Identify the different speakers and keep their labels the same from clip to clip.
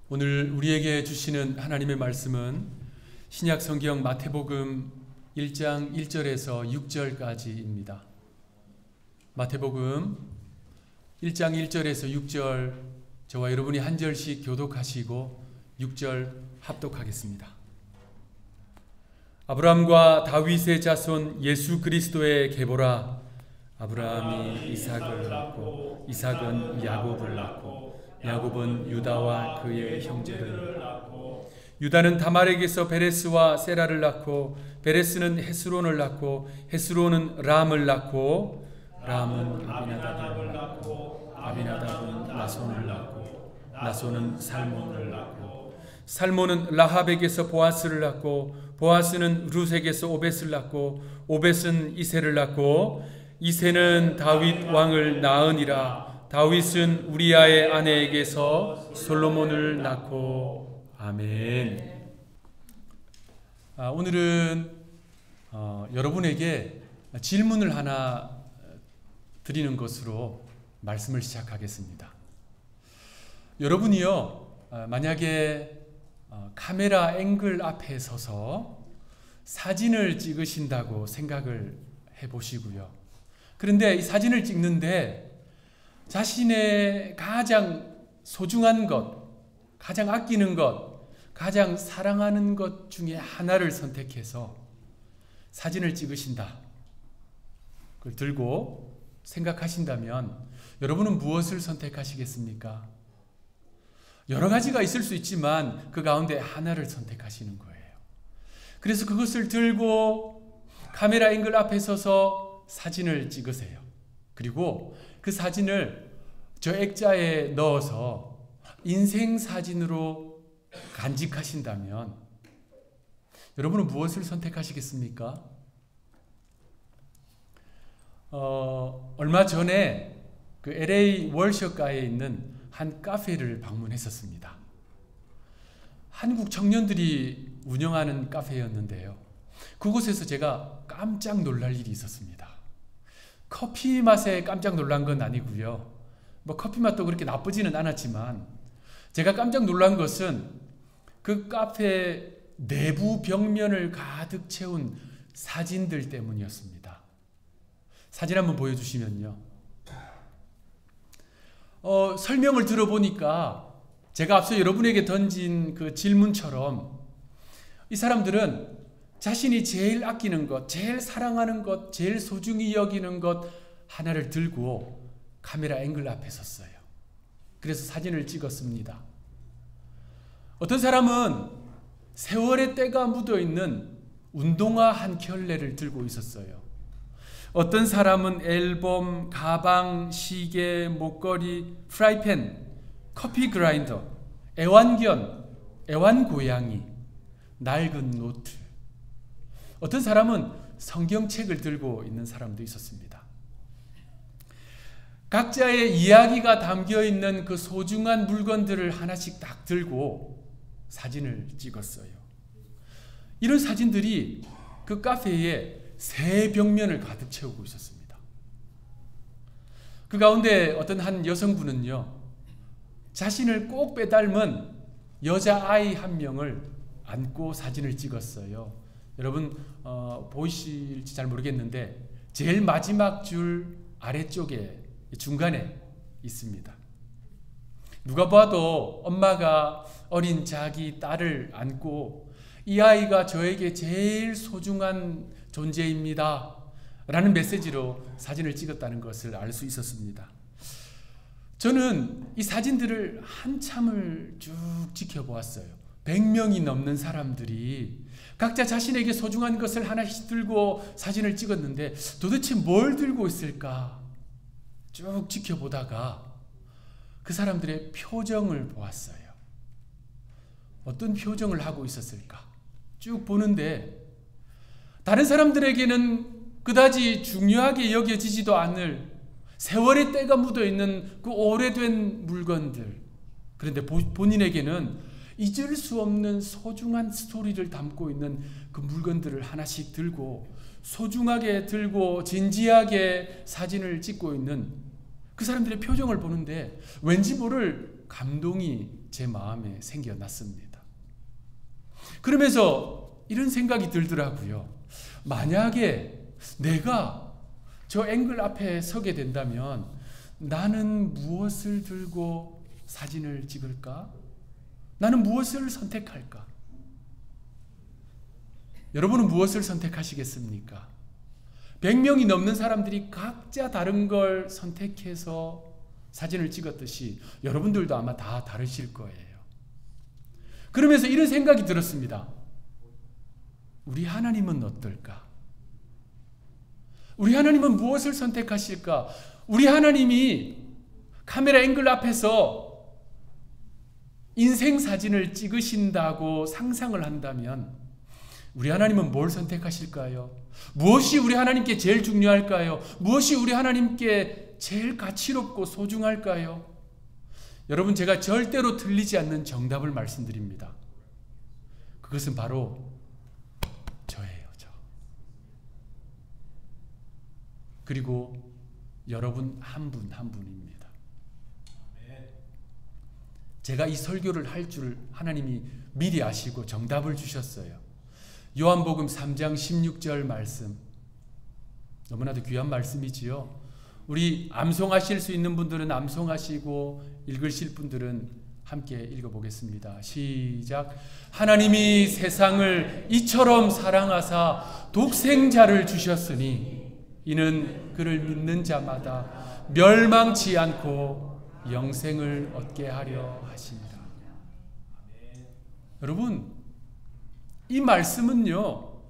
Speaker 1: 오늘 우리에게 주시는 하나님의 말씀은 신약 성경 마태복음 1장 1절에서 6절까지입니다. 마태복음 1장 1절에서 6절 저와 여러분이 한 절씩 교독하시고 6절 합독하겠습니다. 아브라함과 다윗의 자손 예수 그리스도의 계보라. 아브라함이 이삭을 낳고 이삭은 야곱을 낳고 야곱은 유다와 그의 형제를 낳고 유다는 다말에게서 베레스와 세라를 낳고 베레스는 헤스론을 낳고 헤스론은 람을 낳고 람은 아비나답을 낳고 아비나답은 나손을 낳고 나손은 살몬을 낳고 살몬은 라합에게서 보아스를 낳고 보아스는 룻에게서 오벳을 낳고 오벳은 이새를 낳고 이새는 다윗 왕을 낳으니라. 다윗은 우리아의 아내에게서 솔로몬을 낳고. 아멘. 오늘은 여러분에게 질문을 하나 드리는 것으로 말씀을 시작하겠습니다. 여러분이요, 만약에 카메라 앵글 앞에 서서 사진을 찍으신다고 생각을 해보시고요. 그런데 이 사진을 찍는데 자신의 가장 소중한 것, 가장 아끼는 것, 가장 사랑하는 것 중에 하나를 선택해서 사진을 찍으신다. 그걸 들고 생각하신다면 여러분은 무엇을 선택하시겠습니까? 여러 가지가 있을 수 있지만 그 가운데 하나를 선택하시는 거예요. 그래서 그것을 들고 카메라 앵글 앞에 서서 사진을 찍으세요. 그리고 그 사진을 저 액자에 넣어서 인생 사진으로 간직하신다면 여러분은 무엇을 선택하시겠습니까? 얼마 전에 그 LA 월셔가에 있는 한 카페를 방문했었습니다. 한국 청년들이 운영하는 카페였는데요. 그곳에서 제가 깜짝 놀랄 일이 있었습니다. 커피 맛에 깜짝 놀란 건 아니고요. 커피 맛도 그렇게 나쁘지는 않았지만 제가 깜짝 놀란 것은 그 카페 내부 벽면을 가득 채운 사진들 때문이었습니다. 사진 한번 보여주시면요. 설명을 들어보니까 제가 앞서 여러분에게 던진 그 질문처럼 이 사람들은 자신이 제일 아끼는 것, 제일 사랑하는 것, 제일 소중히 여기는 것 하나를 들고 카메라 앵글 앞에 섰어요. 그래서 사진을 찍었습니다. 어떤 사람은 세월의 때가 묻어있는 운동화 한 켤레를 들고 있었어요. 어떤 사람은 앨범, 가방, 시계, 목걸이, 프라이팬, 커피 그라인더, 애완견, 애완고양이, 낡은 노트. 어떤 사람은 성경책을 들고 있는 사람도 있었습니다. 각자의 이야기가 담겨있는 그 소중한 물건들을 하나씩 딱 들고 사진을 찍었어요. 이런 사진들이 그 카페에 새 벽면을 가득 채우고 있었습니다. 그 가운데 어떤 한 여성분은요, 자신을 꼭 빼닮은 여자아이 한 명을 안고 사진을 찍었어요. 여러분 보이실지 잘 모르겠는데 제일 마지막 줄 아래쪽에 중간에 있습니다. 누가 봐도 엄마가 어린 자기 딸을 안고 이 아이가 저에게 제일 소중한 존재입니다 라는 메시지로 사진을 찍었다는 것을 알 수 있었습니다. 저는 이 사진들을 한참을 쭉 지켜보았어요. 100명이 넘는 사람들이 각자 자신에게 소중한 것을 하나씩 들고 사진을 찍었는데 도대체 뭘 들고 있을까 쭉 지켜보다가 그 사람들의 표정을 보았어요. 어떤 표정을 하고 있었을까 쭉 보는데 다른 사람들에게는 그다지 중요하게 여겨지지도 않을 세월의 때가 묻어있는 그 오래된 물건들, 그런데 본인에게는 잊을 수 없는 소중한 스토리를 담고 있는 그 물건들을 하나씩 들고 소중하게 들고 진지하게 사진을 찍고 있는 그 사람들의 표정을 보는데 왠지 모를 감동이 제 마음에 생겨났습니다. 그러면서 이런 생각이 들더라고요. 만약에 내가 저 앵글 앞에 서게 된다면 나는 무엇을 들고 사진을 찍을까? 나는 무엇을 선택할까? 여러분은 무엇을 선택하시겠습니까? 100명이 넘는 사람들이 각자 다른 걸 선택해서 사진을 찍었듯이 여러분들도 아마 다 다르실 거예요. 그러면서 이런 생각이 들었습니다. 우리 하나님은 어떨까? 우리 하나님은 무엇을 선택하실까? 우리 하나님이 카메라 앵글 앞에서 인생 사진을 찍으신다고 상상을 한다면 우리 하나님은 뭘 선택하실까요? 무엇이 우리 하나님께 제일 중요할까요? 무엇이 우리 하나님께 제일 가치롭고 소중할까요? 여러분, 제가 절대로 틀리지 않는 정답을 말씀드립니다. 그것은 바로 저예요. 저. 그리고 여러분 한 분 한 분입니다. 제가 이 설교를 할 줄 하나님이 미리 아시고 정답을 주셨어요. 요한복음 3장 16절 말씀, 너무나도 귀한 말씀이지요. 우리 암송하실 수 있는 분들은 암송하시고 읽으실 분들은 함께 읽어보겠습니다. 시작. 하나님이 세상을 이처럼 사랑하사 독생자를 주셨으니 이는 그를 믿는 자마다 멸망치 않고 영생을 얻게 하려 하십니다. 여러분, 이 말씀은요,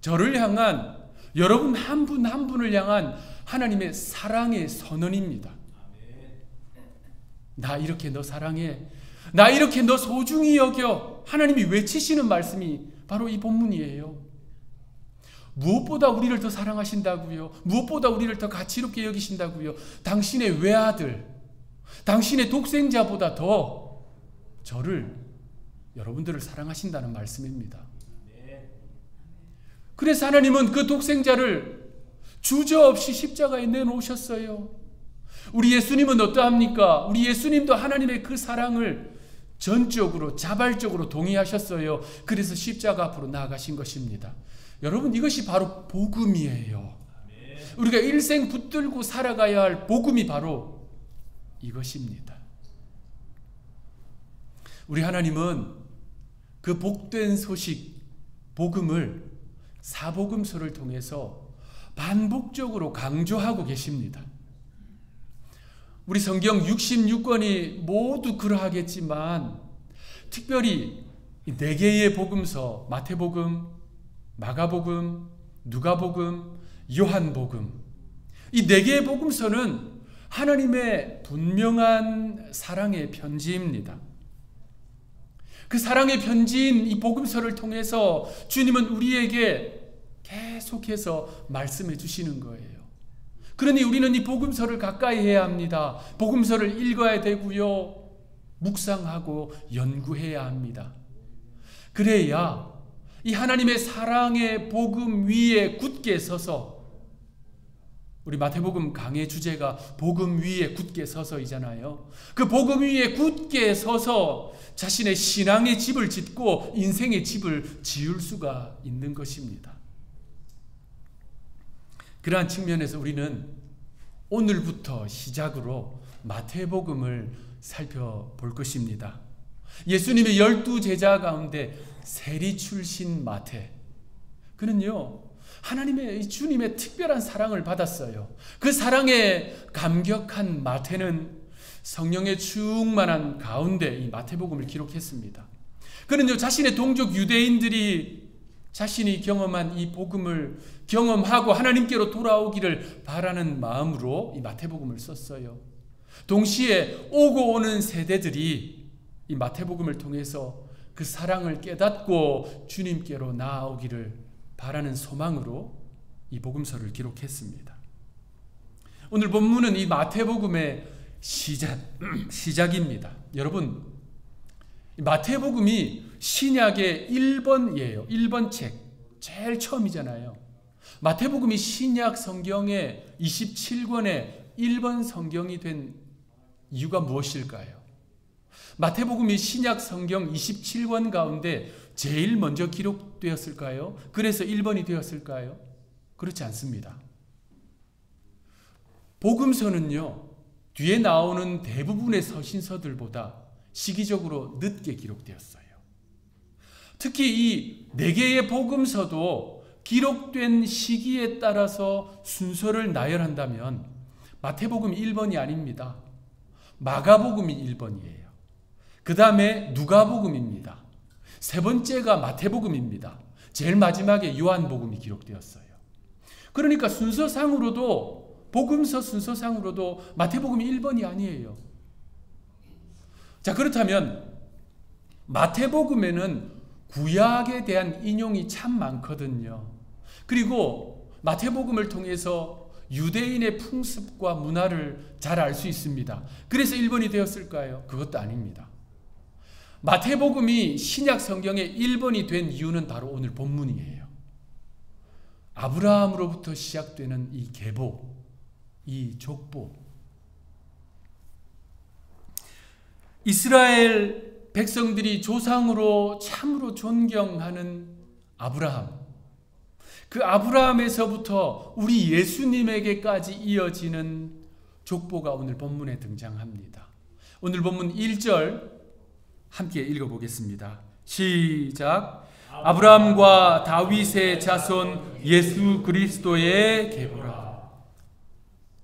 Speaker 1: 저를 향한, 여러분 한 분 한 분을 향한 하나님의 사랑의 선언입니다. 나 이렇게 너 사랑해, 나 이렇게 너 소중히 여겨, 하나님이 외치시는 말씀이 바로 이 본문이에요. 무엇보다 우리를 더 사랑하신다고요? 무엇보다 우리를 더 가치롭게 여기신다고요? 당신의 외아들, 당신의 독생자보다 더 저를, 여러분들을 사랑하신다는 말씀입니다. 그래서 하나님은 그 독생자를 주저없이 십자가에 내놓으셨어요. 우리 예수님은 어떠합니까? 우리 예수님도 하나님의 그 사랑을 전적으로 자발적으로 동의하셨어요. 그래서 십자가 앞으로 나아가신 것입니다. 여러분, 이것이 바로 복음이에요. 우리가 일생 붙들고 살아가야 할 복음이 바로 이것입니다. 우리 하나님은 그 복된 소식, 복음을 사복음서를 통해서 반복적으로 강조하고 계십니다. 우리 성경 66권이 모두 그러하겠지만 특별히 이 4개의 복음서, 마태복음, 마가복음, 누가복음, 요한복음, 이 4개의 복음서는 하나님의 분명한 사랑의 편지입니다. 그 사랑의 편지인 이 복음서를 통해서 주님은 우리에게 계속해서 말씀해 주시는 거예요. 그러니 우리는 이 복음서를 가까이 해야 합니다. 복음서를 읽어야 되고요, 묵상하고 연구해야 합니다. 그래야 이 하나님의 사랑의 복음 위에 굳게 서서, 우리 마태복음 강의 주제가 복음 위에 굳게 서서이잖아요. 그 복음 위에 굳게 서서 자신의 신앙의 집을 짓고 인생의 집을 지을 수가 있는 것입니다. 그러한 측면에서 우리는 오늘부터 시작으로 마태복음을 살펴볼 것입니다. 예수님의 12제자 가운데 세리 출신 마태, 그는요 하나님의 주님의 특별한 사랑을 받았어요. 그 사랑에 감격한 마태는 성령의 충만한 가운데 이 마태복음을 기록했습니다. 그는요 자신의 동족 유대인들이 자신이 경험한 이 복음을 경험하고 하나님께로 돌아오기를 바라는 마음으로 이 마태복음을 썼어요. 동시에 오고 오는 세대들이 이 마태복음을 통해서 그 사랑을 깨닫고 주님께로 나아오기를 바라는 소망으로 이 복음서를 기록했습니다. 오늘 본문은 이 마태복음의 시작입니다. 여러분, 마태복음이 신약의 1번이에요. 1번 책, 제일 처음이잖아요. 마태복음이 신약 성경의 27권의 1번 성경이 된 이유가 무엇일까요? 마태복음이 신약 성경 27권 가운데 제일 먼저 기록되었을까요? 그래서 1번이 되었을까요? 그렇지 않습니다. 복음서는요, 뒤에 나오는 대부분의 서신서들보다 시기적으로 늦게 기록되었어요. 특히 이 4개의 복음서도 기록된 시기에 따라서 순서를 나열한다면 마태복음이 1번이 아닙니다. 마가복음이 1번이에요. 그 다음에 누가복음입니다. 세 번째가 마태복음입니다. 제일 마지막에 요한복음이 기록되었어요. 그러니까 순서상으로도, 복음서 순서상으로도 마태복음이 1번이 아니에요. 자, 그렇다면 마태복음에는 구약에 대한 인용이 참 많거든요. 그리고 마태복음을 통해서 유대인의 풍습과 문화를 잘 알 수 있습니다. 그래서 1번이 되었을까요? 그것도 아닙니다. 마태복음이 신약 성경의 1번이 된 이유는 바로 오늘 본문이에요. 아브라함으로부터 시작되는 이 계보, 이 족보. 이스라엘 백성들이 조상으로 참으로 존경하는 아브라함, 그 아브라함에서부터 우리 예수님에게까지 이어지는 족보가 오늘 본문에 등장합니다. 오늘 본문 1절 함께 읽어보겠습니다. 시작. 아브라함과 다윗의 자손 예수 그리스도의 계보라.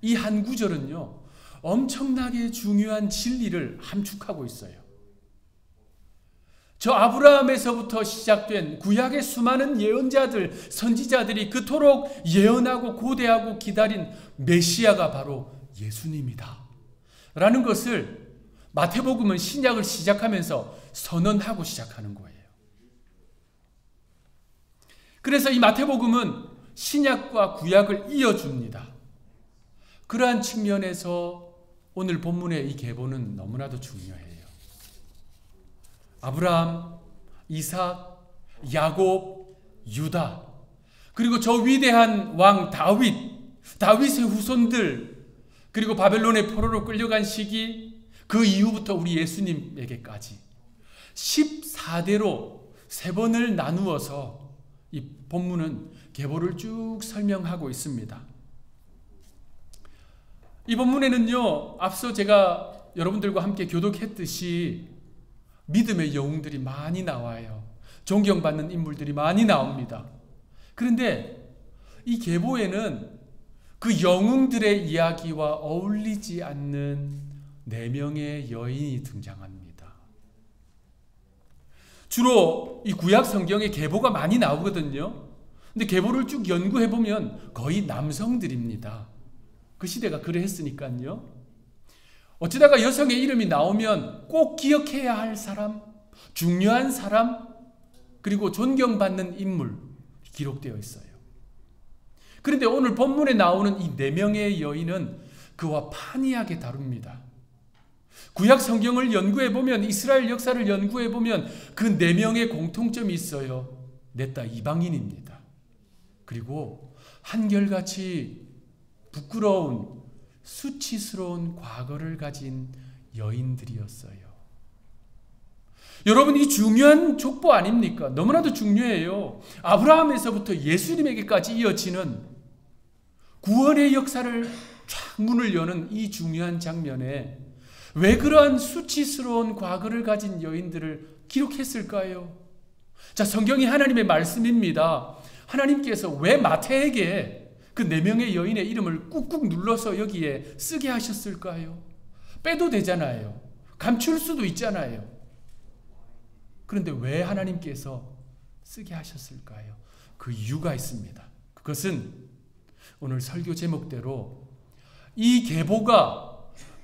Speaker 1: 이 한 구절은요, 엄청나게 중요한 진리를 함축하고 있어요. 저 아브라함에서부터 시작된 구약의 수많은 예언자들, 선지자들이 그토록 예언하고 고대하고 기다린 메시아가 바로 예수님이다 라는 것을 마태복음은 신약을 시작하면서 선언하고 시작하는 거예요. 그래서 이 마태복음은 신약과 구약을 이어줍니다. 그러한 측면에서 오늘 본문의 이 계보는 너무나도 중요해요. 아브라함, 이삭, 야곱, 유다, 그리고 저 위대한 왕 다윗의 후손들, 그리고 바벨론의 포로로 끌려간 시기, 그 이후부터 우리 예수님에게까지 14대로 3번을 나누어서 이 본문은 계보를 쭉 설명하고 있습니다. 이 본문에는요, 앞서 제가 여러분들과 함께 교독했듯이 믿음의 영웅들이 많이 나와요. 존경받는 인물들이 많이 나옵니다. 그런데 이 계보에는 그 영웅들의 이야기와 어울리지 않는 4명의 여인이 등장합니다. 주로 이 구약 성경에 계보가 많이 나오거든요. 근데 계보를 쭉 연구해보면 거의 남성들입니다. 그 시대가 그랬으니까요. 어쩌다가 여성의 이름이 나오면 꼭 기억해야 할 사람, 중요한 사람, 그리고 존경받는 인물 기록되어 있어요. 그런데 오늘 본문에 나오는 이 4명의 여인은 그와 판이하게 다릅니다. 구약 성경을 연구해보면, 이스라엘 역사를 연구해보면 그 4명의 공통점이 있어요. 넷 다 이방인입니다. 그리고 한결같이 부끄러운 수치스러운 과거를 가진 여인들이었어요. 여러분, 이 중요한 족보 아닙니까? 너무나도 중요해요. 아브라함에서부터 예수님에게까지 이어지는 구원의 역사를 쫙 문을 여는 이 중요한 장면에 왜 그러한 수치스러운 과거를 가진 여인들을 기록했을까요? 자, 성경이 하나님의 말씀입니다. 하나님께서 왜 마태에게 그 4명의 여인의 이름을 꾹꾹 눌러서 여기에 쓰게 하셨을까요? 빼도 되잖아요. 감출 수도 있잖아요. 그런데 왜 하나님께서 쓰게 하셨을까요? 그 이유가 있습니다. 그것은 오늘 설교 제목대로 이 계보가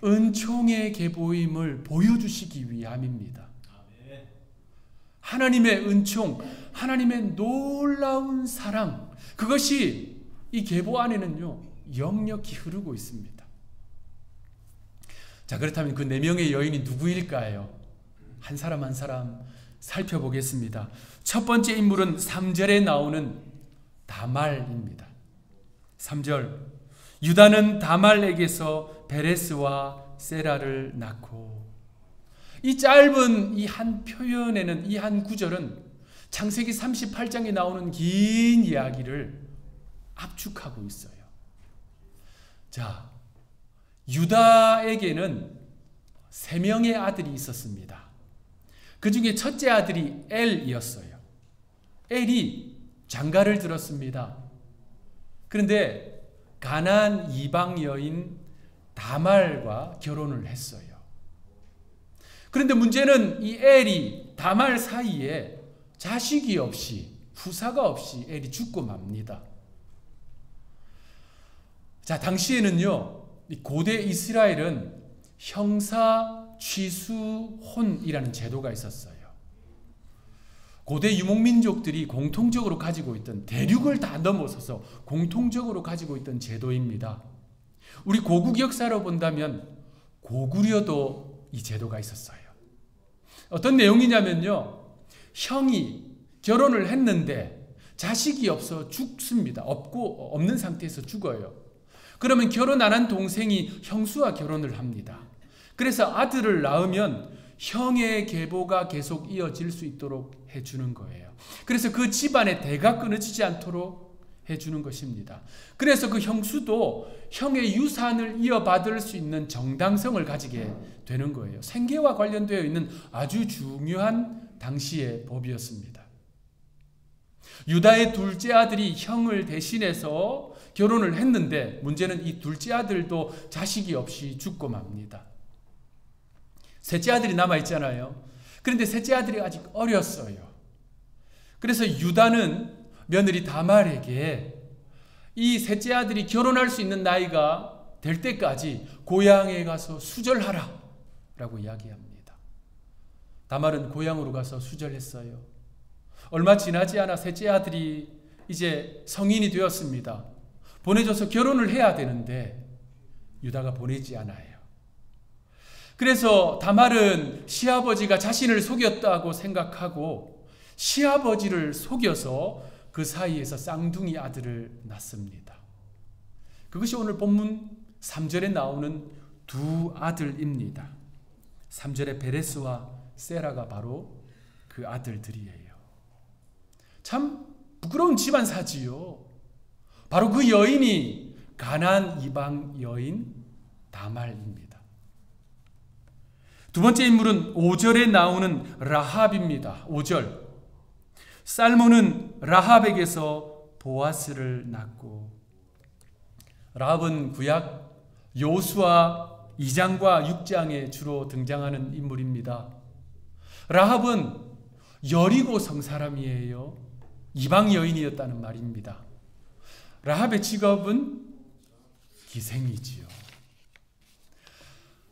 Speaker 1: 은총의 계보임을 보여주시기 위함입니다. 하나님의 은총, 하나님의 놀라운 사랑, 그것이 이 계보 안에는요, 역력히 흐르고 있습니다. 자, 그렇다면 그 4명의 여인이 누구일까요? 한 사람 한 사람 살펴보겠습니다. 첫 번째 인물은 3절에 나오는 다말입니다. 3절, 유다는 다말에게서 베레스와 세라를 낳고. 이 짧은 이 한 표현에는, 이 한 구절은 창세기 38장에 나오는 긴 이야기를 압축하고 있어요. 자, 유다에게는 3명의 아들이 있었습니다. 그 중에 첫째 아들이 엘이었어요. 엘이 장가를 들었습니다. 그런데 가나안 이방 여인 다말과 결혼을 했어요. 그런데 문제는 이 엘이 다말 사이에 자식이 없이, 후사가 없이 엘이 죽고 맙니다. 자, 당시에는요, 고대 이스라엘은 형사 취수혼이라는 제도가 있었어요. 고대 유목민족들이 공통적으로 가지고 있던, 대륙을 다 넘어서서 공통적으로 가지고 있던 제도입니다. 우리 고국 역사로 본다면 고구려도 이 제도가 있었어요. 어떤 내용이냐면요, 형이 결혼을 했는데 자식이 없어 죽습니다. 없는 상태에서 죽어요. 그러면 결혼 안 한 동생이 형수와 결혼을 합니다. 그래서 아들을 낳으면 형의 계보가 계속 이어질 수 있도록 해주는 거예요. 그래서 그 집안의 대가 끊어지지 않도록 해주는 것입니다. 그래서 그 형수도 형의 유산을 이어받을 수 있는 정당성을 가지게 되는 거예요. 생계와 관련되어 있는 아주 중요한 당시의 법이었습니다. 유다의 둘째 아들이 형을 대신해서 결혼을 했는데 문제는 이 둘째 아들도 자식이 없이 죽고 맙니다. 셋째 아들이 남아있잖아요. 그런데 셋째 아들이 아직 어렸어요. 그래서 유다는 며느리 다말에게 이 셋째 아들이 결혼할 수 있는 나이가 될 때까지 고향에 가서 수절하라 라고 이야기합니다. 다말은 고향으로 가서 수절했어요. 얼마 지나지 않아 셋째 아들이 이제 성인이 되었습니다. 보내줘서 결혼을 해야 되는데 유다가 보내지 않아요. 그래서 다말은 시아버지가 자신을 속였다고 생각하고 시아버지를 속여서 그 사이에서 쌍둥이 아들을 낳습니다. 그것이 오늘 본문 3절에 나오는 두 아들입니다. 3절에 베레스와 세라가 바로 그 아들들이에요. 참 부끄러운 집안사지요. 바로 그 여인이 가나안 이방 여인 다말입니다. 두 번째 인물은 5절에 나오는 라합입니다. 5절. 살몬은 라합에게서 보아스를 낳고, 라합은 구약 여호수아 2장과 6장에 주로 등장하는 인물입니다. 라합은 여리고 성 사람이에요. 이방 여인이었다는 말입니다. 라합의 직업은 기생이지요.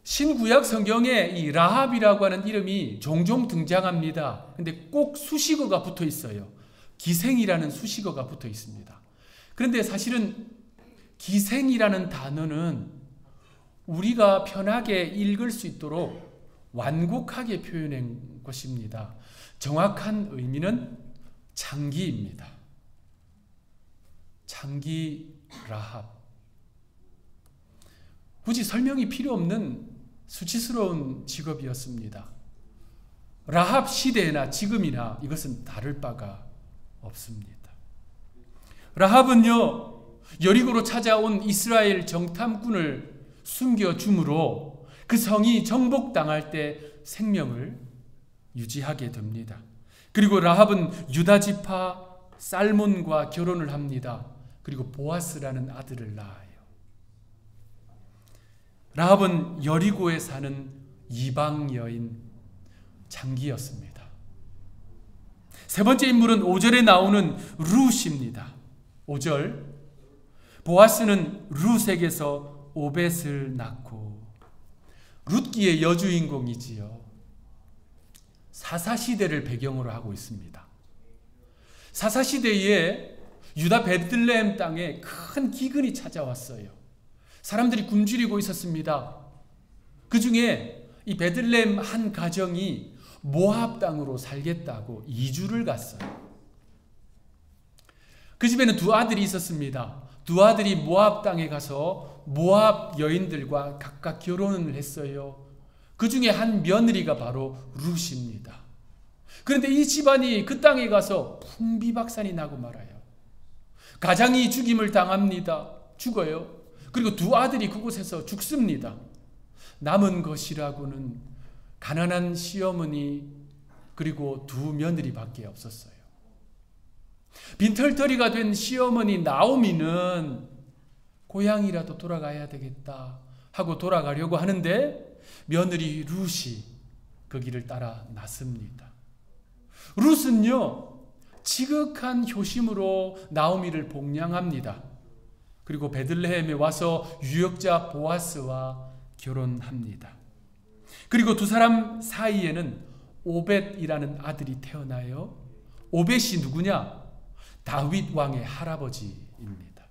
Speaker 1: 신구약 성경에 이 라합이라고 하는 이름이 종종 등장합니다. 근데 꼭 수식어가 붙어 있어요. 기생이라는 수식어가 붙어 있습니다. 그런데 사실은 기생이라는 단어는 우리가 편하게 읽을 수 있도록 완곡하게 표현한 것입니다. 정확한 의미는 창기입니다. 창기 라합. 굳이 설명이 필요 없는 수치스러운 직업이었습니다. 라합 시대나 지금이나 이것은 다를 바가 없습니다. 라합은요, 여리고로 찾아온 이스라엘 정탐꾼을 숨겨줌으로 그 성이 정복당할 때 생명을 유지하게 됩니다. 그리고 라합은 유다 지파 살몬과 결혼을 합니다. 그리고 보아스라는 아들을 낳아요. 라합은 여리고에 사는 이방 여인 장기였습니다. 세 번째 인물은 5절에 나오는 룻입니다. 5절. 보아스는 룻에게서 오벳을 낳고, 룻기의 여주인공이지요. 사사시대를 배경으로 하고 있습니다. 사사시대에 유다 베들레헴 땅에 큰 기근이 찾아왔어요. 사람들이 굶주리고 있었습니다. 그 중에 이 베들레헴 한 가정이 모압 땅으로 살겠다고 이주를 갔어요. 그 집에는 두 아들이 있었습니다. 두 아들이 모압 땅에 가서 모압 여인들과 각각 결혼을 했어요. 그 중에 한 며느리가 바로 룻입니다. 그런데 이 집안이 그 땅에 가서 풍비박산이 나고 말아요. 가장이 죽임을 당합니다. 죽어요. 그리고 두 아들이 그곳에서 죽습니다. 남은 것이라고는 가난한 시어머니 그리고 두 며느리밖에 없었어요. 빈털터리가 된 시어머니 나오미는 고향이라도 돌아가야 되겠다 하고 돌아가려고 하는데 며느리 룻이 그 길을 따라 났습니다. 룻은요 지극한 효심으로 나오미를 복량합니다. 그리고 베들레헴에 와서 유역자 보아스와 결혼합니다. 그리고 두 사람 사이에는 오벳이라는 아들이 태어나요. 오벳이 누구냐? 다윗 왕의 할아버지입니다.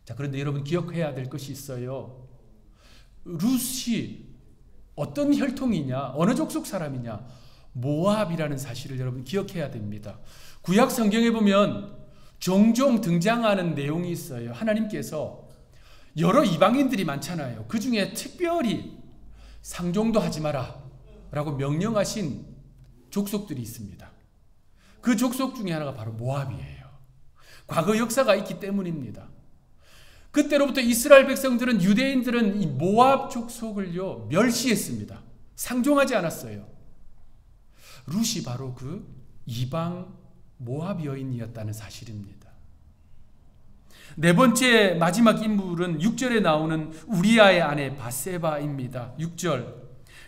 Speaker 1: 자, 그런데 여러분 기억해야 될 것이 있어요. 룻이 어떤 혈통이냐? 어느 족속 사람이냐? 모압이라는 사실을 여러분 기억해야 됩니다. 구약 성경에 보면 종종 등장하는 내용이 있어요. 하나님께서 여러 이방인들이 많잖아요. 그 중에 특별히 상종도 하지 마라 라고 명령하신 족속들이 있습니다. 그 족속 중에 하나가 바로 모압이에요. 과거 역사가 있기 때문입니다. 그때로부터 이스라엘 백성들은 유대인들은 이 모압 족속을요 멸시했습니다. 상종하지 않았어요. 룻이 바로 그 이방 모압 여인이었다는 사실입니다. 네 번째 마지막 인물은 6절에 나오는 우리아의 아내 바세바입니다. 6절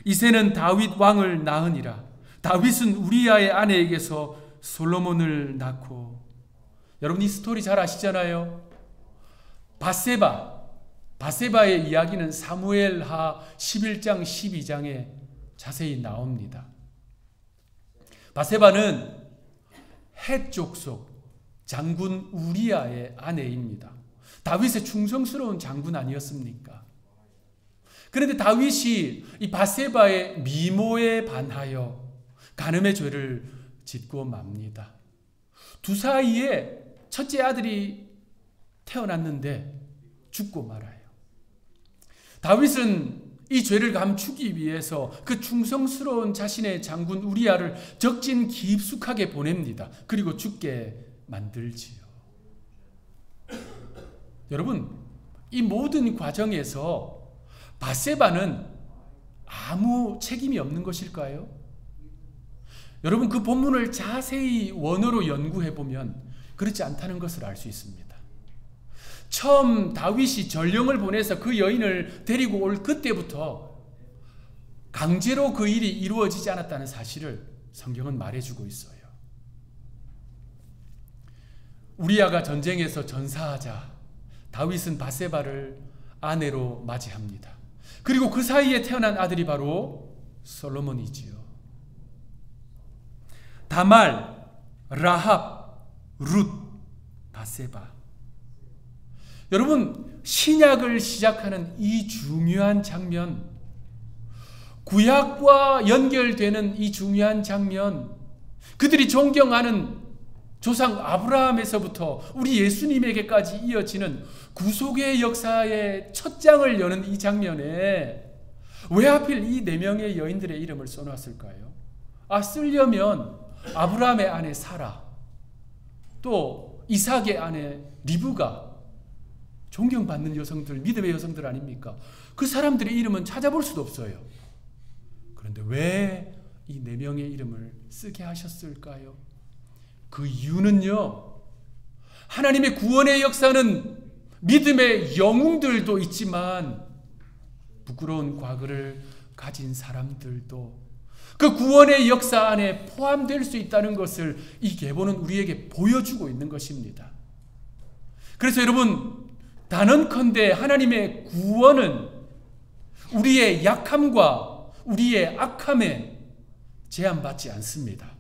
Speaker 1: 이새는 다윗 왕을 낳으니라. 다윗은 우리아의 아내에게서 솔로몬을 낳고. 여러분 이 스토리 잘 아시잖아요. 바세바의 이야기는 사무엘하 11장 12장에 자세히 나옵니다. 바세바는 헷 족속 장군 우리아의 아내입니다. 다윗의 충성스러운 장군 아니었습니까? 그런데 다윗이 이 바세바의 미모에 반하여 간음의 죄를 짓고 맙니다. 두 사이에 첫째 아들이 태어났는데 죽고 말아요. 다윗은 이 죄를 감추기 위해서 그 충성스러운 자신의 장군 우리아를 적진 깊숙하게 보냅니다. 그리고 죽게 만들지요. 여러분, 이 모든 과정에서 바세바는 아무 책임이 없는 것일까요? 여러분, 그 본문을 자세히 원어로 연구해 보면 그렇지 않다는 것을 알 수 있습니다. 처음 다윗이 전령을 보내서 그 여인을 데리고 올 그때부터 강제로 그 일이 이루어지지 않았다는 사실을 성경은 말해주고 있어요. 우리아가 전쟁에서 전사하자 다윗은 바세바를 아내로 맞이합니다. 그리고 그 사이에 태어난 아들이 바로 솔로몬이지요. 다말, 라합, 룻, 바세바. 여러분, 신약을 시작하는 이 중요한 장면, 구약과 연결되는 이 중요한 장면, 그들이 존경하는 조상 아브라함에서부터 우리 예수님에게까지 이어지는 구속의 역사의 첫 장을 여는 이 장면에 왜 하필 이 네 명의 여인들의 이름을 써놨을까요? 쓰려면 아브라함의 아내 사라, 또 이삭의 아내 리브가 존경받는 여성들, 믿음의 여성들 아닙니까? 그 사람들의 이름은 찾아볼 수도 없어요. 그런데 왜 이 네 명의 이름을 쓰게 하셨을까요? 그 이유는요, 하나님의 구원의 역사는 믿음의 영웅들도 있지만 부끄러운 과거를 가진 사람들도 그 구원의 역사 안에 포함될 수 있다는 것을 이 계보는 우리에게 보여주고 있는 것입니다. 그래서 여러분, 단언컨대 하나님의 구원은 우리의 약함과 우리의 악함에 제한받지 않습니다.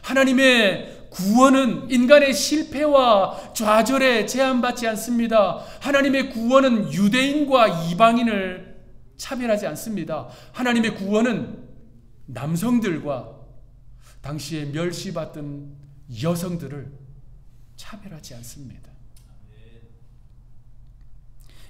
Speaker 1: 하나님의 구원은 인간의 실패와 좌절에 제한받지 않습니다. 하나님의 구원은 유대인과 이방인을 차별하지 않습니다. 하나님의 구원은 남성들과 당시에 멸시받던 여성들을 차별하지 않습니다.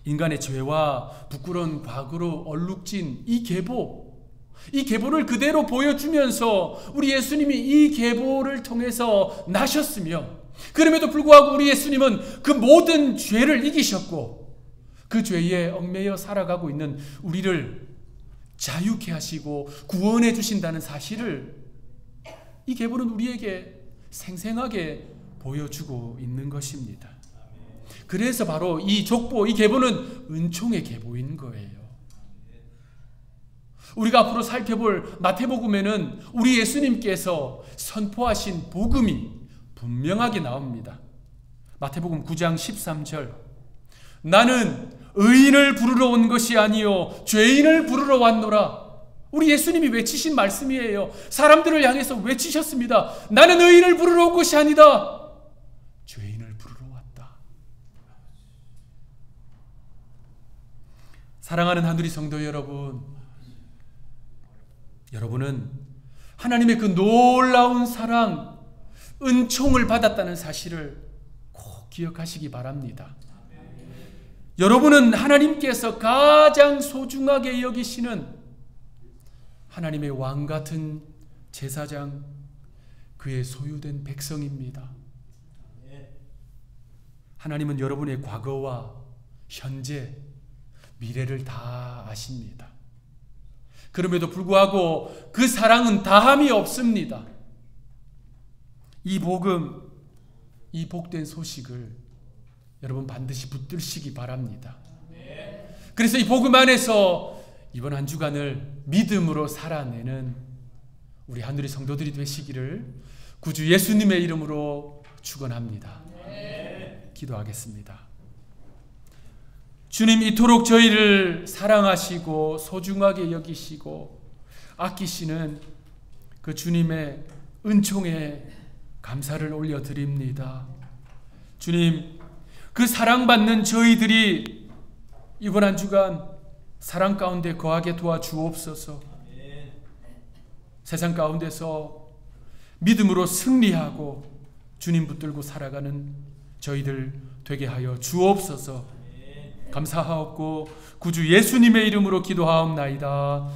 Speaker 1: 인간의 죄와 부끄러운 과거로 얼룩진 이 계보를 그대로 보여주면서 우리 예수님이 이 계보를 통해서 나셨으며, 그럼에도 불구하고 우리 예수님은 그 모든 죄를 이기셨고 그 죄에 얽매여 살아가고 있는 우리를 자유케 하시고 구원해 주신다는 사실을 이 계보는 우리에게 생생하게 보여주고 있는 것입니다. 그래서 바로 이 족보, 이 계보는 은총의 계보인 거예요. 우리가 앞으로 살펴볼 마태복음에는 우리 예수님께서 선포하신 복음이 분명하게 나옵니다. 마태복음 9장 13절, 나는 의인을 부르러 온 것이 아니요 죄인을 부르러 왔노라. 우리 예수님이 외치신 말씀이에요. 사람들을 향해서 외치셨습니다. 나는 의인을 부르러 온 것이 아니다, 죄인을 부르러 왔다. 사랑하는 한우리 성도 여러분, 여러분은 하나님의 그 놀라운 사랑, 은총을 받았다는 사실을 꼭 기억하시기 바랍니다. 여러분은 하나님께서 가장 소중하게 여기시는 하나님의 왕 같은 제사장, 그의 소유된 백성입니다. 하나님은 여러분의 과거와 현재, 미래를 다 아십니다. 그럼에도 불구하고 그 사랑은 다함이 없습니다. 이 복음, 이 복된 소식을 여러분 반드시 붙들시기 바랍니다. 그래서 이 복음 안에서 이번 한 주간을 믿음으로 살아내는 우리 하늘의 성도들이 되시기를 구주 예수님의 이름으로 축원합니다. 기도하겠습니다. 주님, 이토록 저희를 사랑하시고 소중하게 여기시고 아끼시는 그 주님의 은총에 감사를 올려드립니다. 주님, 그 사랑받는 저희들이 이번 한 주간 사랑 가운데 거하게 도와주옵소서. 세상 가운데서 믿음으로 승리하고 주님 붙들고 살아가는 저희들 되게 하여 주옵소서. 감사하옵고 구주 예수님의 이름으로 기도하옵나이다.